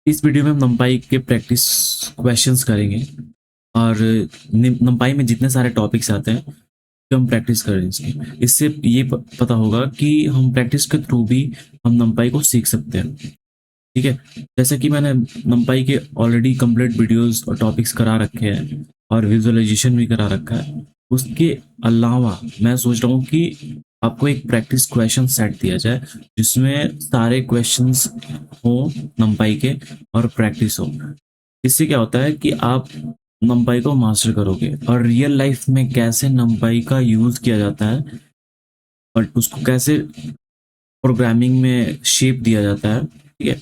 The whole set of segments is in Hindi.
इस वीडियो में हम numpy के प्रैक्टिस क्वेश्चंस करेंगे और numpy में जितने सारे टॉपिक्स आते हैं तो हम प्रैक्टिस करेंगे इसकी। इससे ये पता होगा कि हम प्रैक्टिस के थ्रू भी हम numpy को सीख सकते हैं। ठीक है, जैसे कि मैंने numpy के ऑलरेडी कंप्लीट वीडियोस और टॉपिक्स करा रखे हैं और विजुअलाइजेशन भी करा रखा है। उसके अलावा मैं सोच रहा हूँ कि आपको एक प्रैक्टिस क्वेश्चन सेट दिया जाए जिसमें सारे क्वेश्चंस हो numpy के और प्रैक्टिस हो। इससे क्या होता है कि आप numpy को मास्टर करोगे और रियल लाइफ में कैसे numpy का यूज किया जाता है और उसको कैसे प्रोग्रामिंग में शेप दिया जाता है। ठीक है,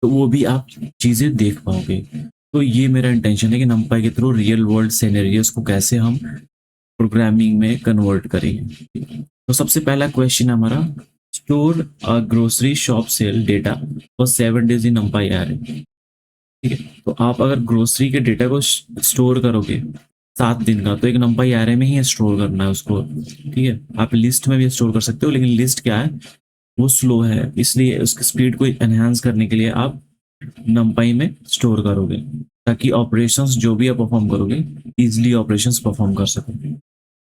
तो वो भी आप चीजें देख पाओगे। तो ये मेरा इंटेंशन है कि numpy के थ्रू रियल वर्ल्ड सिनेरियोस को कैसे हम प्रोग्रामिंग में कन्वर्ट करेंगे। तो सबसे पहला क्वेश्चन है हमारा, store a grocery shop sale data for 7 days in numpy array। ठीक है, तो आप अगर ग्रोसरी के डेटा को स्टोर करोगे 7 दिन का, तो एक numpy array में ही स्टोर करना है उसको। ठीक है, आप लिस्ट में भी स्टोर कर सकते हो, लेकिन लिस्ट क्या है, वो स्लो है, इसलिए उसकी स्पीड को एनहांस करने के लिए आप numpy में स्टोर करोगे ताकि ऑपरेशंस जो भी आप परफॉर्म करोगे इजीली ऑपरेशंस परफॉर्म कर सकोगे।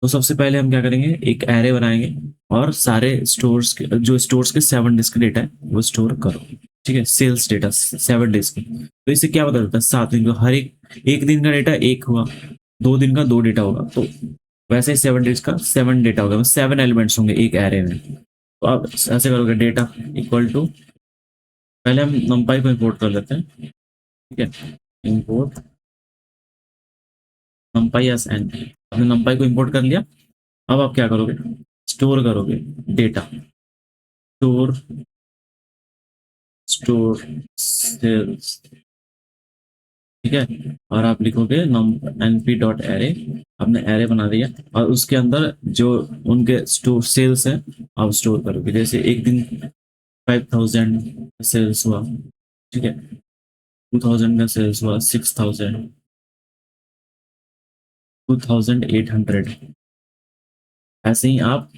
तो सबसे पहले हम क्या करेंगे, एक एरे बनाएंगे और सारे स्टोर्स के जो स्टोर्स के 7 days का डेटा है वो स्टोर करो। ठीक है, सेल्स डेटा 7 days के, तो इससे क्या पता चलता है 7 दिन का, हर एक दिन का डेटा एक हुआ, 2 दिन का 2 डेटा होगा, तो वैसे ही 7 days का 7 डेटा होगा, 7 एलिमेंट्स होंगे एक एरे में। तो आप ऐसे करोगे, डेटा इक्वल टू, पहले हम numpy को इंपोर्ट कर लेते हैं। ठीक है, इंपोर्ट numpy एस एन, आपने numpy को इंपोर्ट कर लिया। अब आप क्या करोगे, स्टोर करोगे डेटा, स्टोर स्टोर सेल्स। ठीक है, और आप लिखोगे np डॉट एरे, आपने एरे बना दिया और उसके अंदर जो उनके स्टोर सेल्स है आप स्टोर करोगे। जैसे एक दिन 5000 सेल्स हुआ, ठीक है, 2000 का सेल्स हुआ, 6000, 2800, ऐसे ही आप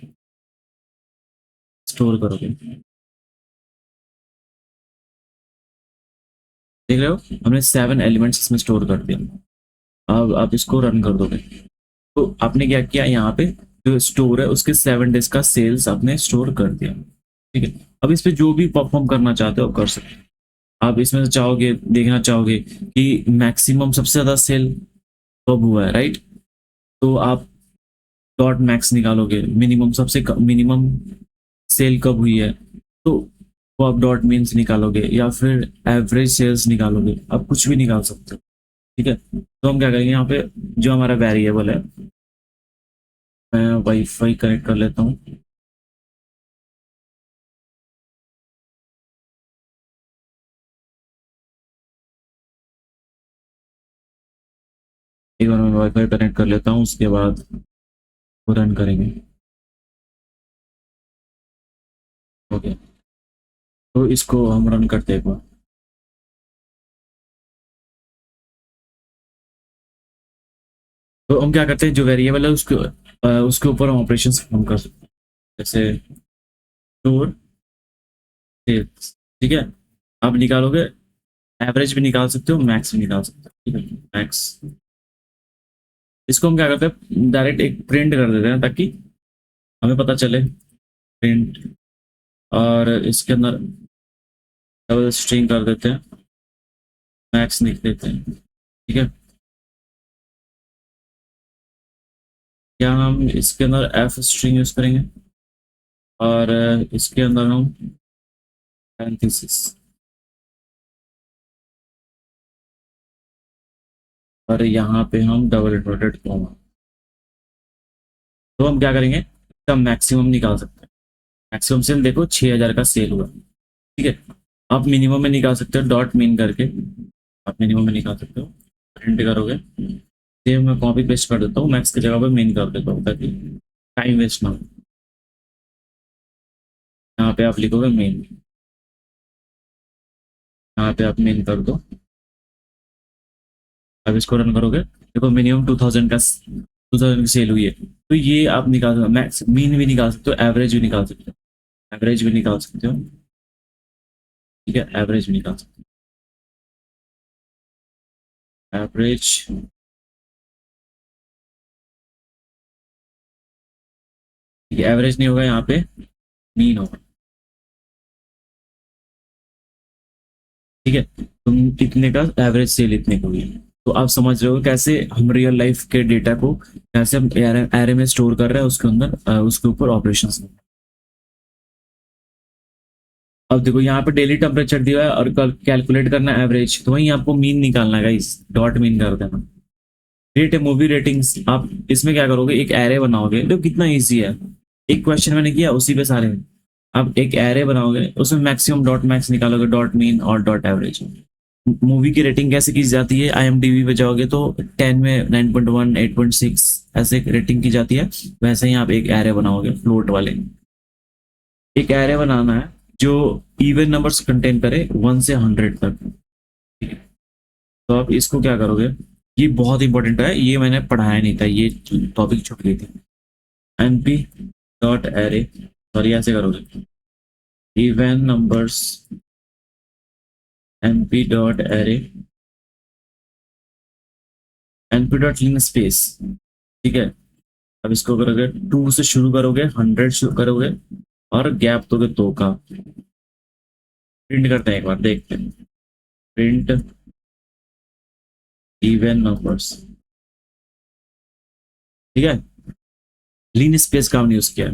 स्टोर करोगे। देख रहे हो, हमने 7 एलिमेंट्स इसमें स्टोर कर दिया। अब आप इसको रन कर दोगे, तो आपने क्या किया, यहाँ पे जो स्टोर है उसके 7 days का सेल्स आपने स्टोर कर दिया। ठीक है, अब इस पे जो भी परफॉर्म करना चाहते हो आप कर सकते हो। आप इसमें से चाहोगे, देखना चाहोगे कि मैक्सिमम सबसे ज्यादा सेल कब हुआ है, राइट, तो आप डॉट मैक्स निकालोगे, मिनिमम सबसे मिनिमम सेल कब हुई है, तो वो आप डॉट मीन्स निकालोगे, या फिर एवरेज सेल्स निकालोगे, आप कुछ भी निकाल सकते हो। ठीक है, तो हम क्या करेंगे, यहाँ पे जो हमारा वेरिएबल है, मैं वाईफाई कनेक्ट कर लेता हूँ। एक बार मैं वाईफाई कनेक्ट कर लेता हूँ, उसके बाद वो रन करेंगे। ओके, तो इसको हम रन करते हैं एक बार। तो हम क्या करते हैं, जो वेरिएबल है उसके ऊपर हम ऑपरेशन हम कर सकते हैं, जैसे स्टोर सेल्स। ठीक है, आप निकालोगे, एवरेज भी निकाल सकते हो, मैक्स भी निकाल सकते हो। ठीक है, मैक्स, इसको हम क्या करते हैं, डायरेक्ट एक प्रिंट कर देते हैं ताकि हमें पता चले, प्रिंट, और इसके अंदर डबल स्ट्रिंग कर देते हैं, मैक्स लिख देते हैं। ठीक है, क्या हम इसके अंदर एफ स्ट्रिंग यूज करेंगे और इसके अंदर हम पैरेंथेसिस, और यहाँ पे हम डबल इन्वर्टेड कॉमा। तो हम क्या करेंगे, इसका मैक्सिमम निकाल सकते हैं। मैक्सिमम सेल देखो 6000 का सेल हुआ। ठीक है, आप मिनिमम में निकाल सकते हो, डॉट मीन करके आप मिनिमम में निकाल सकते हो। प्रिंट करोगे, सेम मैं कॉपी पेस्ट कर देता हूँ, मैक्स की जगह पे मीन कर देता हूँ ताकि टाइम वेस्ट ना हो। यहाँ पे आप लिखोगे मेन, यहाँ पे आप मेन कर दो। अब इसको रन करोगे, देखो मिनिमम 2000 की सेल हुई है। तो ये आप निकाल सकते हो, मैक्स मीन भी निकाल सकते हो, एवरेज भी निकाल सकते हो, एवरेज भी निकाल सकते हो। ठीक है, एवरेज भी निकाल सकते हो। एवरेज एवरेज नहीं होगा यहाँ पे, मीन होगा। ठीक है, तुम इतने का एवरेज सेल इतने को हुई। तो आप समझ रहे हो कैसे हम रियल लाइफ के डेटा को कैसे हम एरे में स्टोर कर रहे हैं, उसके अंदर उसके ऊपर ऑपरेशंस। अब देखो यहाँ पे डेली टेम्परेचर दिया है और कल कैलकुलेट करना है एवरेज, तो वहीं आपको मीन निकालना है गाइस, डॉट मीन कर देना। रेट है मूवी रेटिंग्स, आप इसमें क्या करोगे, एक एरे बनाओगे, तो कितना इजी है। एक क्वेश्चन मैंने किया उसी पे सारे। आप एक एरे बनाओगे, उसमें मैक्सिमम डॉट मैक्स निकालोगे, डॉट मीन और डॉट एवरेज। मूवी की रेटिंग कैसे की जाती है, IMDb पे जाओगे तो 10 में 9.1 8.6 ऐसे रेटिंग की जाती है। वैसे ही आप एक एरे बनाओगे फ्लोट वाले। एक एरे बनाना है जो इवन नंबर्स कंटेन करे 1 से 100 तक। ठीक है, तो आप इसको क्या करोगे, ये बहुत इंपॉर्टेंट है, ये मैंने पढ़ाया नहीं था, ये टॉपिक छूट गई थी। np डॉट एरे, सॉरी ऐसे करोगे, even numbers np dot array, np dot linspace. ठीक है, अब इसको करोगे 2 से शुरू करोगे, 100 शुरू करोगे और गैप दोगे 2 का। प्रिंट करते हैं, एक बार देखते हैं। Print even numbers. ठीक है, लीन स्पेस का हमने यूज किया है।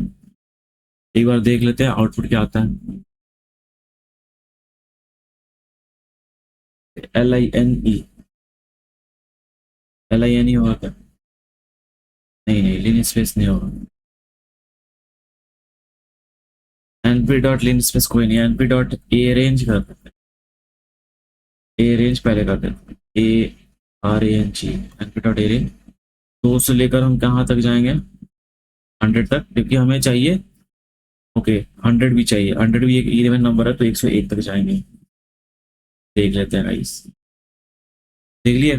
एक बार देख लेते हैं आउटपुट क्या आता है। LINE, LINE होगा क्या? नहीं नहीं, लीन स्पेस नहीं होगा। np डॉट लीन स्पेस कोई नहीं, np डॉट ए रेंज कर देते हैं। ए रेंज पहले कर देते हैं, ARANG, np dot A range. 2 से लेकर हम कहाँ तक जाएंगे, 100 तक, क्योंकि हमें चाहिए। ओके, 100 भी चाहिए, 100 भी एक इवन नंबर है, तो 101 तक जाएंगे। देख लेते हैं गाइस, देख लिए।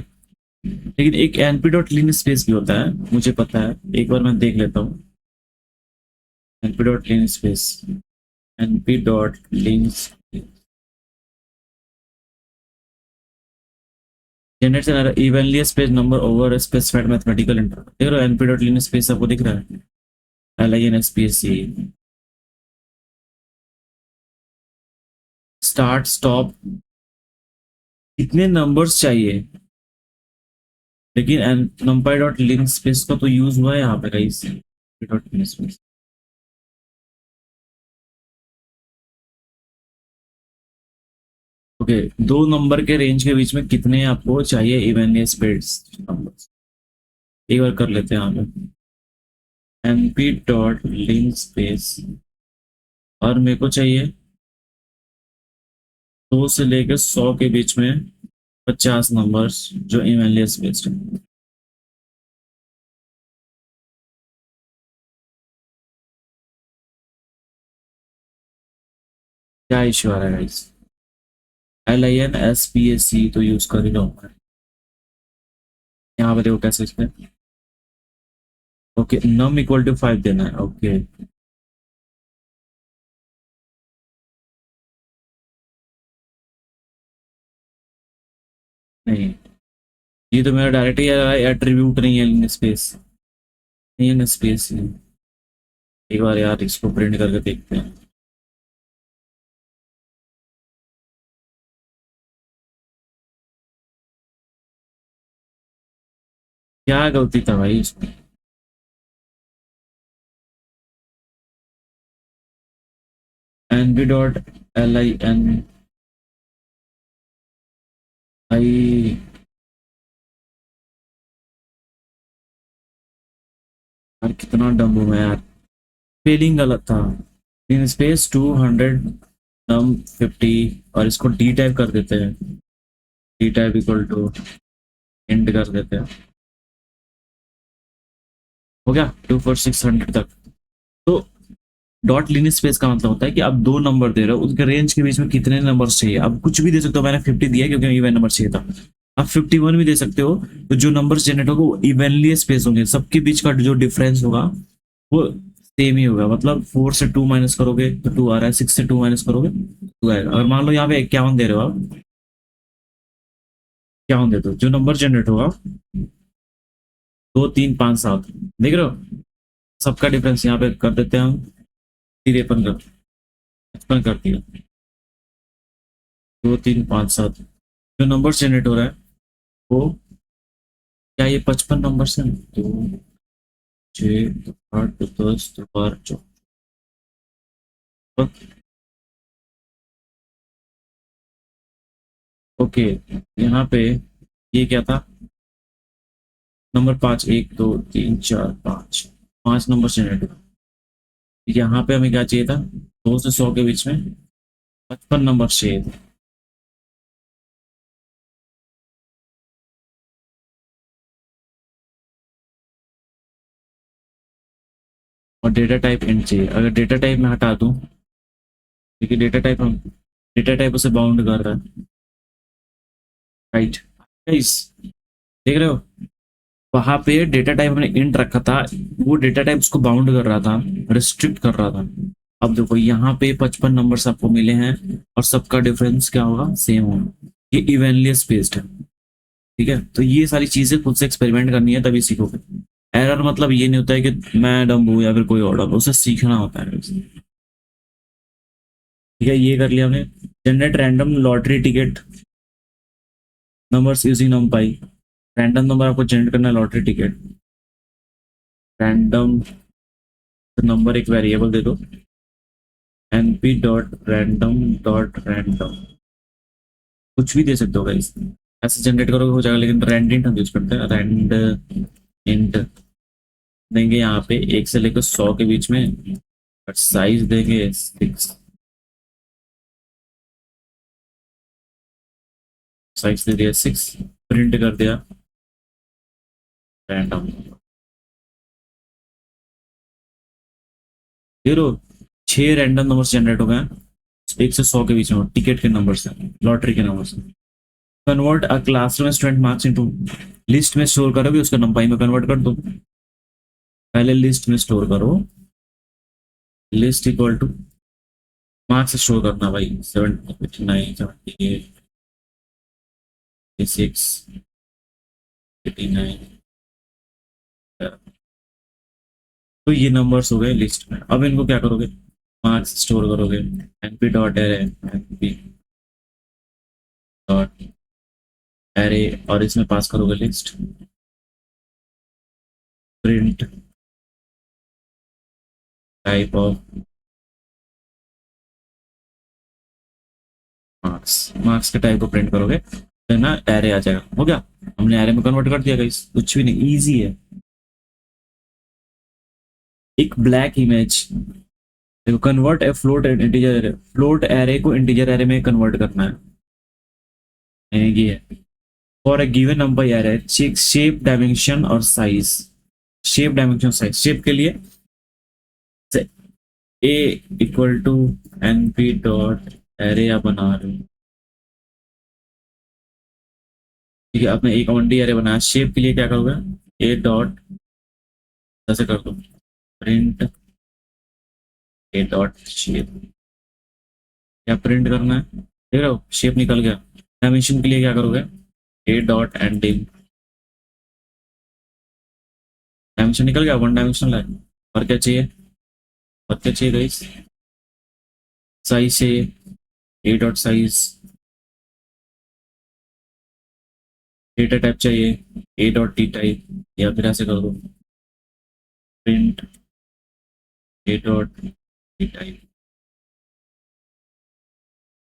लेकिन एक np डॉट लीन स्पेस भी होता है, मुझे पता है, एक बार मैं देख लेता हूँ। np dot linspace, np dot lin generates an evenly space number over specified mathematical interval. देख रहे हो np डॉट लीन स्पेस आपको दिख रहा है, LINSPACE। स्टार्ट स्टॉप, इतने नंबर्स चाहिए, लेकिन numpy डॉट लिन स्पेस का तो यूज हुआ है यहाँ पे गाइस, डॉट लिन स्पेस। ओके, 2 नंबर के रेंज के बीच में कितने आपको चाहिए इवनली स्पेस नंबर्स, एक बार कर लेते हैं यहाँ पे। np डॉट लिन स्पेस, और मेरे को चाहिए 2 से लेकर 100 के बीच में 50 नंबर्स जो इवनली स्पेस्ड है। क्या इश्यू आ रहा है गाइस, LINSPACE तो यूज कर ही रहा हूँ मैं। यहाँ पे देखो कैसे इसमें। ओके, नम इक्वल टू 5 देना है। ओके, नहीं, ये तो मेरा डायरेक्ट ही एट्रीब्यूट नहीं है इन स्पेस, नहीं है स्पेस नहीं। एक बार यार इसको प्रिंट करके देखते हैं। क्या गलती था भाई इसमें। nb डॉट LINI, यार कितना डम हूँ मैं यार, स्पेलिंग गलत था। इन स्पेस 200 नम 50, और इसको डी टाइप कर देते हैं, D type equal to and कर देते हैं। हो गया 24600 तक। तो डॉट लिनियर स्पेस का मतलब होता है कि आप 2 नंबर दे रहे हो, उनके रेंज के बीच में कितने नंबर चाहिए। आप कुछ भी दे सकते हो, मैंने 50 दिया क्योंकि इवन नंबर चाहिए था। आप 51 भी दे सकते हो, तो जो नंबर जनरेट होगा वो इवनली स्पेस होंगे, सबके बीच का जो डिफरेंस होगा वो सेम ही होगा। मतलब 4 से 2 माइनस करोगे तो 2 आ रहा है, 6 से 2 माइनस करोगे 2 आएगा। अगर मान लो यहाँ पे 51 दे रहे हो आप, क्या होंगे तो जो नंबर जनरेट होगा 2 3 5 7 देख रहे हो, सबका डिफरेंस यहाँ पे कर देते हैं हम 53 कर 55 कर दिया। 2 3 5 7 जो नंबर जनरेट हो रहा है वो क्या ये 55 नंबर है? 2 6 8 10 12 14। ओके, यहाँ पे ये क्या था, नंबर 5 1 2 3 4 5, 5 नंबर जनरेट हुआ। यहाँ पे हमें क्या चाहिए था, 2 से 100 के बीच में 55 नंबर चाहिए थे। और डेटा टाइप इंट चाहिए। अगर डेटा टाइप में हटा दूं, क्योंकि डेटा टाइप उसे बाउंड कर रहा है, राइट गाइस, देख रहे हो, वहां पे डेटा टाइप हमने इंट रखा था, वो डेटा टाइप उसको बाउंड कर रहा था, रिस्ट्रिक्ट कर रहा था। अब देखो यहाँ पे 55 नंबर्स आपको मिले हैं और सबका डिफरेंस क्या होगा, सेम होगा, ये इवेनली स्पेस्ड है। ठीक है, तो ये सारी चीजें खुद से एक्सपेरिमेंट करनी है तभी सीखोगे। एरर मतलब ये नहीं होता है कि मैं डम हूँ या फिर कोई और डम, उसे सीखना होता है। ठीक है, ये कर लिया हमने। Generate random lottery ticket numbers using नमपाई। Random number आपको जनरेट करना है, लॉटरी टिकट रैंडम नंबर एक वेरिएबल दे दो, np.random.random, कुछ भी दे सकते हो गाइस, ऐसे जनरेट करोगे हो जाएगा, लेकिन रैंड इंट हम यूज करते हैं, रैंड इंट देंगे यहाँ पे 1 से लेकर 100 के बीच में, और साइज देंगे 6, साइज दे दिया 6, प्रिंट कर दिया random. Zero 6 random number generate हो गए, 1 से 100 के बीच में, टिकट के नंबर से, लॉटरी के नंबर से। Convert a classroom student marks into, list में स्टोर करोगे उसका नंपाई में कन्वर्ट कर दो। पहले लिस्ट में स्टोर करो, list equal two marks store करना भाई, 79 78 6 89। तो ये नंबर्स हो गए लिस्ट में। अब इनको क्या करोगे, मार्क्स स्टोर करोगे, np dot array, np dot array, और इसमें पास करोगे list, print type of marks, marks के टाइप को प्रिंट करोगे तो ना एरे आ जाएगा। हो गया, हमने एरे में कन्वर्ट कर दिया गाइस, कुछ भी नहीं, इजी है। एक ब्लैक इमेज, देखो convert a float integer array, float array को इंटीजर एरे में कन्वर्ट करना है, ये है। For a given number array check shape dimension और size, shape dimension size, shape के लिए a equal to np dot array आप बना रहे हो, ठीक है, आपने एक ऑन डी एरे बनाया, शेप के लिए क्या करोगे, ए डॉट ऐसे कर दो, प्रिंट ए डॉट शेप, क्या प्रिंट करना है, देख रहे हो शेप निकल गया। डायमेंशन के लिए क्या करोगे, ए डॉट एंडिंग, डायमेंशन निकल गया, 1 डायमेंशनल है। और क्या चाहिए, और क्या चाहिए गाइस, साइज चाहिए, ए डॉट साइज, डेटा टाइप चाहिए, ए डॉट टी टाइप, या फिर ऐसे कर दो, print a dot T type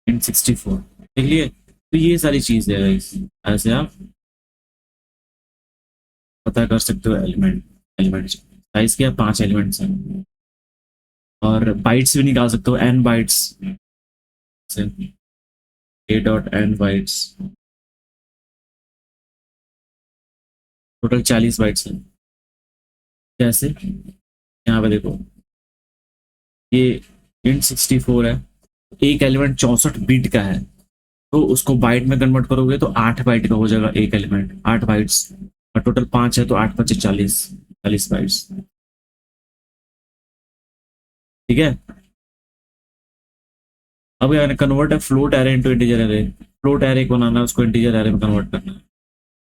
in 64। देख लिए, तो ये सारी चीज है गाइस, ऐसे आप पता कर सकते हो एलिमेंट, एलिमेंट साइज के 5 एलिमेंट्स हैं, और बाइट्स भी निकाल सकते हो, एन बाइट्स से, A dot N bytes, total 40 bytes हैं। जैसे यहाँ पे देखो, ये इंट 64 है, एक एलिमेंट 64 बिट का है, तो उसको बाइट में कन्वर्ट करोगे तो 8 बाइट का हो जाएगा एक एलिमेंट, 8 बाइट्स, और टोटल 5 है तो 8 × 5 = 40, 40 बाइट्स। ठीक है, अब कन्वर्ट है float array into integer array, float array को बनाना है, उसको इंटीजर एरे में कन्वर्ट करना है।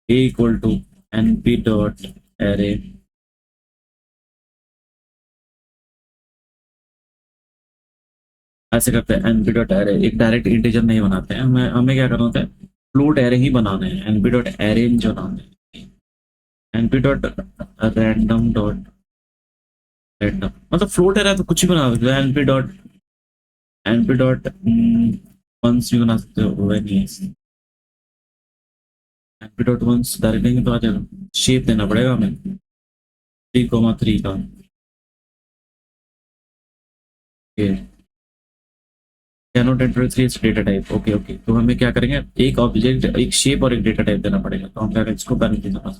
A equal to np dot array ऐसे करते हैं np डॉट एरे, एक डायरेक्ट इंटीजर नहीं बनाते हैं, हमें हमें क्या करना होता है, फ्लोट एरे ही बनाने हैं, np डॉट एरे जो बनाने हैं, np dot random dot random, मतलब फ्लोट एरे तो कुछ ही बना सकते हैं, np डॉट वंस भी बना सकते हो, वो नहीं है, np डॉट वंस डायरेक्ट नहीं तो आ जाएगा, शेप देना पड़ेगा हमें 3,3 का, cannot enter three data type, okay okay, तो हमें क्या करेंगे, एक ऑब्जेक्ट, एक शेप और एक डेटा टाइप देना पड़ेगा, तो हम क्या करेंगे, इसको पैरेंथेसिस पास,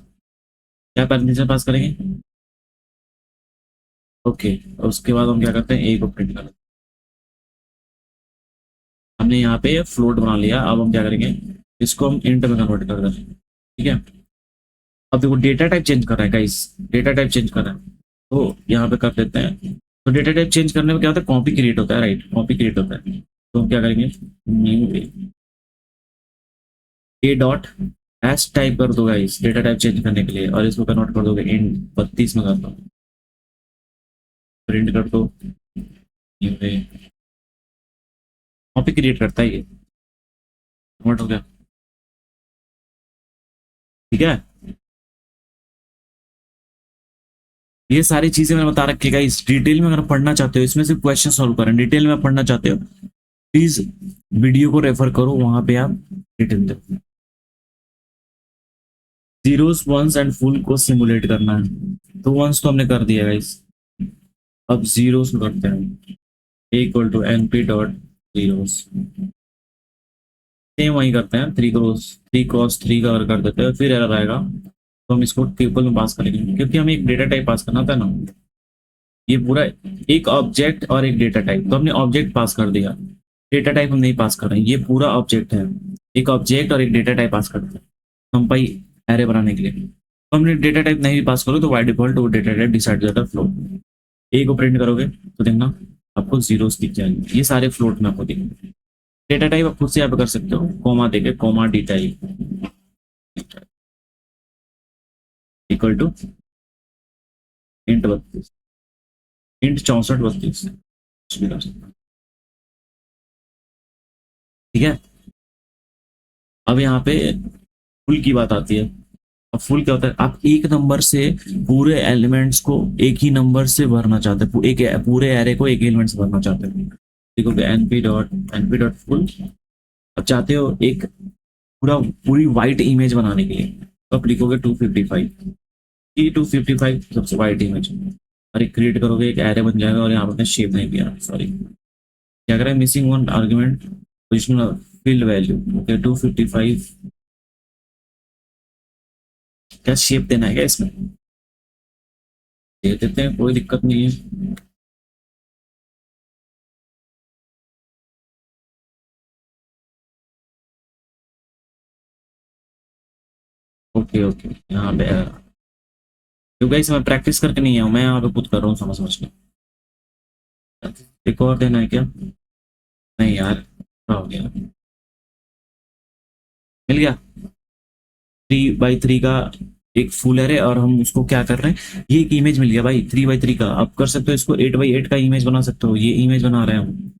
क्या पैरेंथेसिस पास करेंगे, ओके, और उसके बाद हम क्या करते हैं, ए को प्रिंट करते हैं, हमने यहाँ पे फ्लोट बना लिया, अब हम क्या करेंगे, इसको हम इंट में कन्वर्ट कर देंगे, ठीक है। अब देखो डेटा टाइप चेंज कर रहा है गाइस, डेटा टाइप चेंज कर रहा है, तो यहाँ पे कर देते हैं, तो डेटा टाइप चेंज करने में क्या होता है, कॉपी क्रिएट होता है, राइट, कॉपी क्रिएट होता है, तो हम क्या करेंगे, न्यू ए डॉट एस टाइप कर दो गाइस डेटा टाइप चेंज करने के लिए, और इसको कन्वर्ट कर दोगे इंट 32 में कर दो, प्रिंट कर दो, कॉपी क्रिएट करता है ये, कन्वर्ट हो गया, ठीक है। ये सारी चीजें मैंने बता रखी है गाइस, डिटेल में अगर पढ़ना चाहते हो, इसमें से क्वेश्चन सॉल्व करें, डिटेल में पढ़ना चाहते हो, प्लीज वीडियो को रेफर करो, वहां पे आप डिटेल देखो, जीरोस वंस एंड फुल को सिमुलेट करना है, तो वंस तो हमने कर दिया गाइस, अब जीरोस को करते हैं, equal to np dot zeros, same वही करते हैं, 3 क्रॉस 3 का कर देते हैं, फिर एरर आएगा, तो हम इसको ट्यूपल में पास करेंगे, क्योंकि हमें एक डेटा टाइप पास करना था ना, ये पूरा एक ऑब्जेक्ट और एक डेटा टाइप, तो हमने ऑब्जेक्ट पास कर दिया, डेटा टाइप हम नहीं पास कर रहे हैं, ये पूरा ऑब्जेक्ट है, एक ऑब्जेक्ट और एक डेटा टाइप पास करते हैं कंपाई एरे बनाने के लिए, तो हमने डेटा टाइप नहीं भी पास करो तो बाय डिफॉल्ट वो डेटा टाइप डिसाइड हो जाता है फ्लोट, ए को प्रिंट करोगे तो देखना आपको जीरोस दिख जाएंगे, ये सारे फ्लोट में आपको दिखेंगे, डेटा टाइप आप खुद से यहाँ पे कर सकते हो, कॉमा देके comma D type equal to int 32, int 64 32, ठीक है। अब यहाँ पे फुल की बात आती है, अब फुल क्या होता है, आप एक नंबर से पूरे एलिमेंट्स को एक ही नंबर से भरना चाहते हैं, एक पूरे एरे को एक एलिमेंट से भरना चाहते हैं, देखो np डॉट फुल, अब चाहते हो एक पूरी वाइट इमेज बनाने के लिए, तो आप लिखोगे 255, ये 255 सबसे वाइट इमेज, और एक क्रिएट करोगे, एक एरे बन जाएगा, और यहाँ पर शेप नहीं दिया, सॉरी क्या करें, missing one argument positional fill value, okay 255, क्या शेप देना है क्या इसमें, दे देते हैं, कोई दिक्कत नहीं है, ओके ओके, यहाँ पे क्योंकि इसे मैं प्रैक्टिस करके नहीं आया हूँ, मैं यहाँ पे खुद कर रहा हूँ समझ समझ के, एक और देना है क्या, नहीं यार क्या हो गया, मिल गया 3x3 का एक फुल एरे, और हम उसको क्या कर रहे हैं, ये एक इमेज मिल गया भाई 3x3 का, आप कर सकते हो इसको 8x8 का इमेज बना सकते हो, ये इमेज बना रहे हैं हम,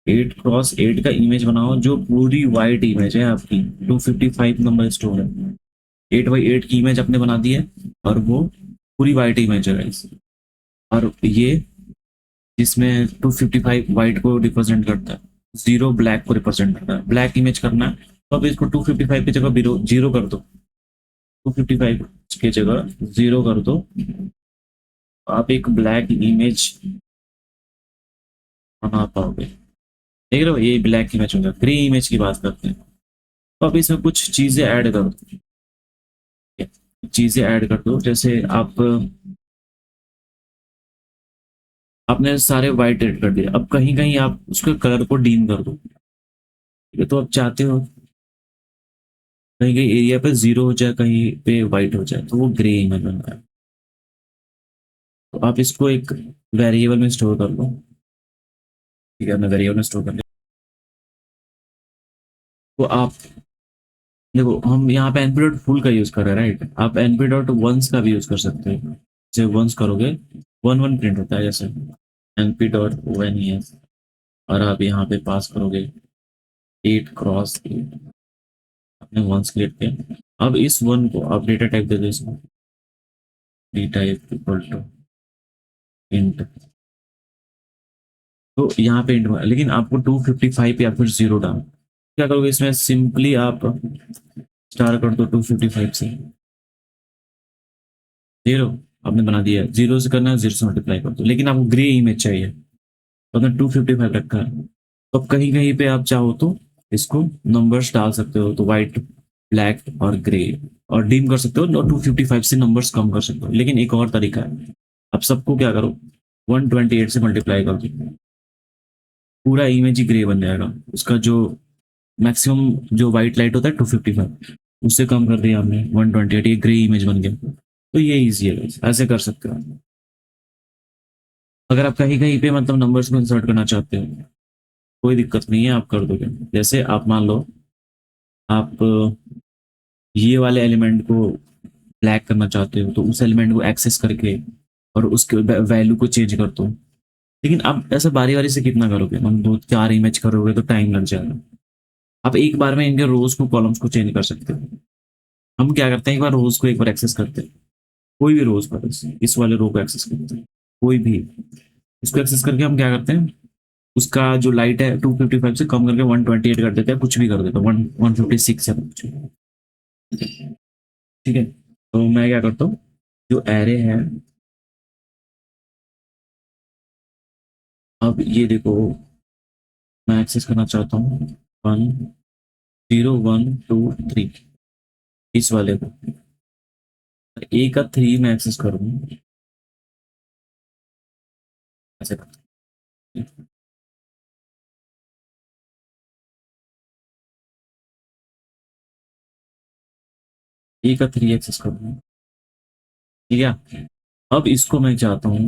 8x8 का इमेज बनाओ, जो पूरी वाइट इमेज है आपकी, 255 नंबर स्टोर है, 8x8 की इमेज अपने बना दी है, और वो पूरी वाइट इमेज है guys। और ये जिसमें 255 वाइट को रिप्रेजेंट करता है, जीरो ब्लैक को रिप्रेजेंट करता है, ब्लैक इमेज करना है, तो अब इसको 255 की जगह जीरो कर दो, 255 की जगह जीरो कर दो, आप एक ब्लैक इमेज बना पाओगे, देख रहे हो, ये ब्लैक इमेज होगा, ग्रे इमेज की बात करते हैं, तो अब इसमें कुछ चीजें ऐड कर दो, चीजें ऐड कर दो, जैसे आप आपने सारे वाइट ऐड कर दिए, अब कहीं कहीं आप उसके कलर को डीम कर दो, ठीक है, तो आप चाहते हो कहीं कहीं एरिया पे जीरो हो जाए, कहीं पे वाइट हो जाए, तो वो ग्रे इमेज बनता है, तो आप इसको एक वेरिएबल में स्टोर कर लो, ठीक है, मैं वेरिएबल में स्टोर कर लिया, तो आप देखो हम यहाँ पे np डॉट फुल का यूज कर रहे हैं, राइट? आप np डॉट वंस का भी यूज कर सकते हो। जैसे वंस करोगे, वन वन प्रिंट होता है, जैसे np डॉट वन yes, और आप यहाँ पे पास करोगे 8 क्रॉस 8, आपने वंस क्रिएट किया। अब इस वन को आप डेटा टाइप दे दो, इसमें D type equal to int. तो यहाँ पे इंट, लेकिन आपको 255 या फिर 0 डाल। क्या करोगे इसमें, सिंपली आप स्टार कर दो 255 से। 0 आपने बना दिया, 0 से करना है, 0 से मल्टीप्लाई कर दो, लेकिन आपको ग्रे इमेज चाहिए, तो आपने 255 रखा है। तो अब कहीं कहीं पे आप चाहो तो इसको नंबर्स डाल सकते हो, तो व्हाइट, ब्लैक और ग्रे, और डिम कर सकते हो, और 255 से नंबर्स कम कर सकते हो। लेकिन एक और तरीका है, अब सबको क्या करो, 128 से मल्टीप्लाई कर दो, पूरा इमेज ही ग्रे बन जाएगा। उसका जो मैक्सिमम जो व्हाइट लाइट होता है 255, उससे कम कर दिया हमने 128, ये ग्रे इमेज बन गया। तो ये ईजी है guys, ऐसे कर सकते हो। अगर आप कहीं कहीं पे मतलब नंबर्स को इंसर्ट करना चाहते हो, कोई दिक्कत नहीं है, आप कर दोगे। जैसे आप मान लो आप ये वाले एलिमेंट को ब्लैक करना चाहते हो, तो उस एलिमेंट को एक्सेस करके और उसके वैल्यू को चेंज कर दो। लेकिन आप ऐसा बारी बारी से कितना करोगे, हम 2 4 इमेज करोगे तो टाइम लग जाएगा। आप एक बार में इनके रोज को, कॉलम्स को चेंज कर सकते हो। हम क्या करते हैं, एक बार रोज को एक बार एक्सेस करते हैं, कोई भी रोज पर, इस वाले रो को एक्सेस करते हैं, कोई भी, इसको एक्सेस करके हम क्या करते हैं, उसका जो लाइट है 255 से कम करके 128 कर देते हैं, कुछ भी कर देते हैं, 156 या कुछ भी। ठीक है, तो मैं क्या करता हूँ, जो एरे है, अब ये देखो, मैं एक्सेस करना चाहता हूँ 1 0 1 2 3, इस वाले को। ए का 3 मैं एक्सेस करूँगा, ऐसे करता हूँ। ए का 3 एक्सेस करूँगा, ठीक है। अब इसको मैं चाहता हूँ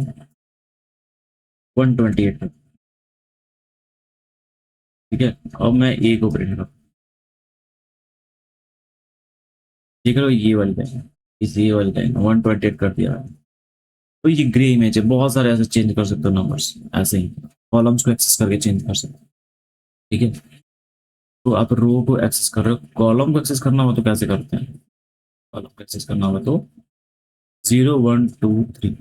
128 में, ठीक है। अब मैं ए को प्रिंट करूँ, ठीक है, ये वाली लाइन, इस ये वाली लाइन 128 कर दिया। तो ये ग्रे इमेज है, बहुत सारे ऐसे चेंज कर सकते हो नंबर्स, ऐसे ही कॉलम्स को एक्सेस करके चेंज कर सकते हो, ठीक है। तो आप रो को एक्सेस कर रहे हो, कॉलम को एक्सेस करना हो तो कैसे करते हैं, कॉलम को एक्सेस करना हो तो 0 1 2 3,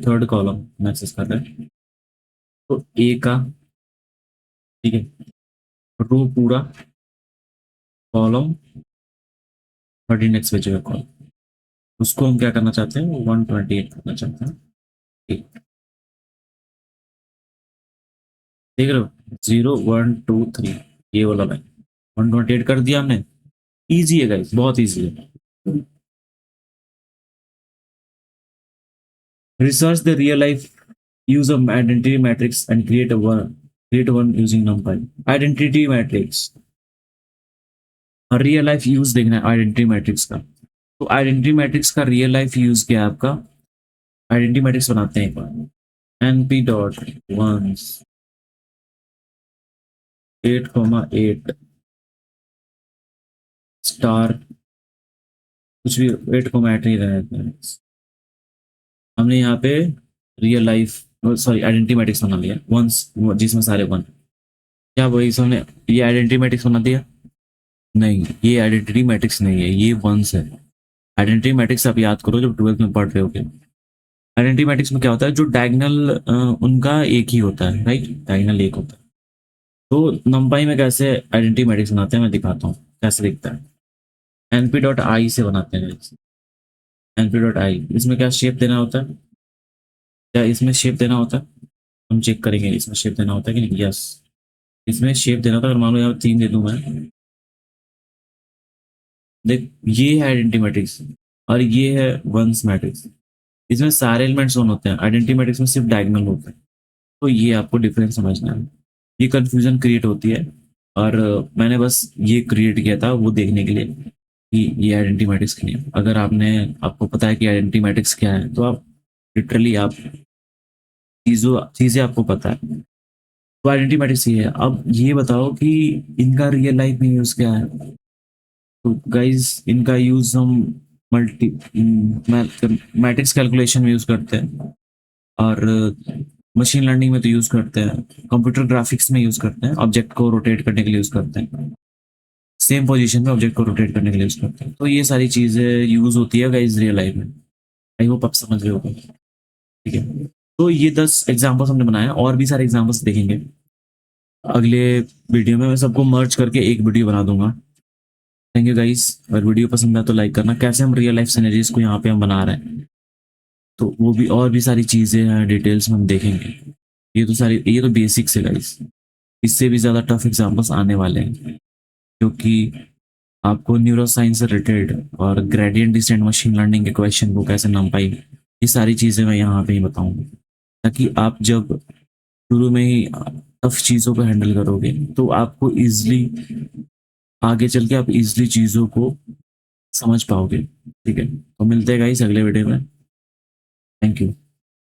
थर्ड कॉलम में एक्सेस कर रहे हैं, तो ए का, ठीक है, रो पूरा, कॉलम 13 नेक्स्ट बचेगा कॉलम, उसको हम क्या करना चाहते हैं, 128 करना चाहते हैं, ठीक। देख रहे हो, 0 1 2 3, ये वाला लाइन 128 कर दिया हमने। इजी है गाइस, बहुत इजी है। Research the real life use of identity matrix and create one using NumPy. Identity matrix, real life use देखना है आइडेंटिटी मैट्रिक्स का। तो आइडेंटिटी मैट्रिक्स का रियल लाइफ यूज क्या है आपका, आइडेंटिटी मैट्रिक्स बनाते हैं एक बार, np डॉट वंस 8 8 स्टार, कुछ भी 8 8 ही रहते हैं। हमने यहाँ पे real life, sorry identity matrix बना लिया वंस, जिसमें सारे वन, क्या वही हमने ये आइडेंटिटी मैट्रिक्स बना दिया। नहीं, ये आइडेंटिटी मैट्रिक्स नहीं है, ये वंस है। आइडेंटिटी मैट्रिक्स आप याद करो जब 12th में पढ़ रहे होगे। आइडेंटिटी मैट्रिक्स में क्या होता है, जो डायगोनल उनका एक ही होता है, राइट, डायगोनल एक होता है। तो नंपाई में कैसे आइडेंटिटी मैट्रिक्स बनाते हैं मैं दिखाता हूँ कैसे दिखता है। np डॉट आई से बनाते हैं, np डॉट आई, इसमें क्या शेप देना होता है, क्या इसमें शेप देना होता है, हम चेक करेंगे इसमें शेप देना होता है कि नहीं। यस, इसमें शेप देना होता है। अगर मान लो यहाँ 3 दे दूं मैं, देख ये है आइडेंटिटी मैट्रिक्स और ये है वंस मैट्रिक्स, इसमें सारे एलिमेंट्स ऑन होते हैं, आइडेंटिटी मैट्रिक्स में सिर्फ डायगोनल होते हैं। तो ये आपको डिफरेंस समझना है, ये कंफ्यूजन क्रिएट होती है। और मैंने बस ये क्रिएट किया था वो देखने के लिए कि ये आइडेंटिटी मैट्रिक्स क्या है। अगर आपको पता है कि आइडेंटिटी मैट्रिक्स क्या है, तो आप लिटरली आप चीज़ें आपको पता है, तो आइडेंटिटी मैट्रिक्स ये है। अब ये बताओ कि इनका रियल लाइफ में यूज़ क्या है। तो गाइस इनका यूज़ हम मल्टी मैट्रिक्स कैलकुलेशन में यूज़ करते हैं और मशीन लर्निंग में तो यूज़ करते हैं, कंप्यूटर ग्राफिक्स में यूज़ करते हैं, ऑब्जेक्ट को रोटेट करने के लिए यूज़ करते हैं, सेम पोजीशन में ऑब्जेक्ट को रोटेट करने के लिए यूज़ करते हैं। तो ये सारी चीज़ें यूज़ होती है गाइस रियल लाइफ में। आई होप आप समझ रहे हो। ठीक है, तो ये 10 एग्जाम्पल्स हमने बनाए, और भी सारे एग्जाम्पल्स देखेंगे अगले वीडियो में। मैं सबको मर्ज करके एक वीडियो बना दूंगा। थैंक यू गाइस, अगर वीडियो पसंद आए तो लाइक करना। कैसे हम रियल लाइफ सिनेरियोस को यहाँ पे हम बना रहे हैं, तो वो भी और भी सारी चीज़ें हैं डिटेल्स में हम देखेंगे। ये तो बेसिक्स है गाइस, इससे भी ज़्यादा टफ एग्जाम्पल्स आने वाले हैं, क्योंकि आपको न्यूरो साइंस से रिलेटेड और ग्रेडियंट डिसेंट मशीन लर्निंग के क्वेश्चन को कैसे नंपाई, ये सारी चीज़ें मैं यहाँ पे ही बताऊंगा, ताकि आप जब शुरू में ही टफ चीज़ों को हैंडल करोगे तो आपको इजली आगे चल के आप इजली चीज़ों को समझ पाओगे। ठीक है, तो मिलते हैं गाइस अगले वीडियो में। Thank you.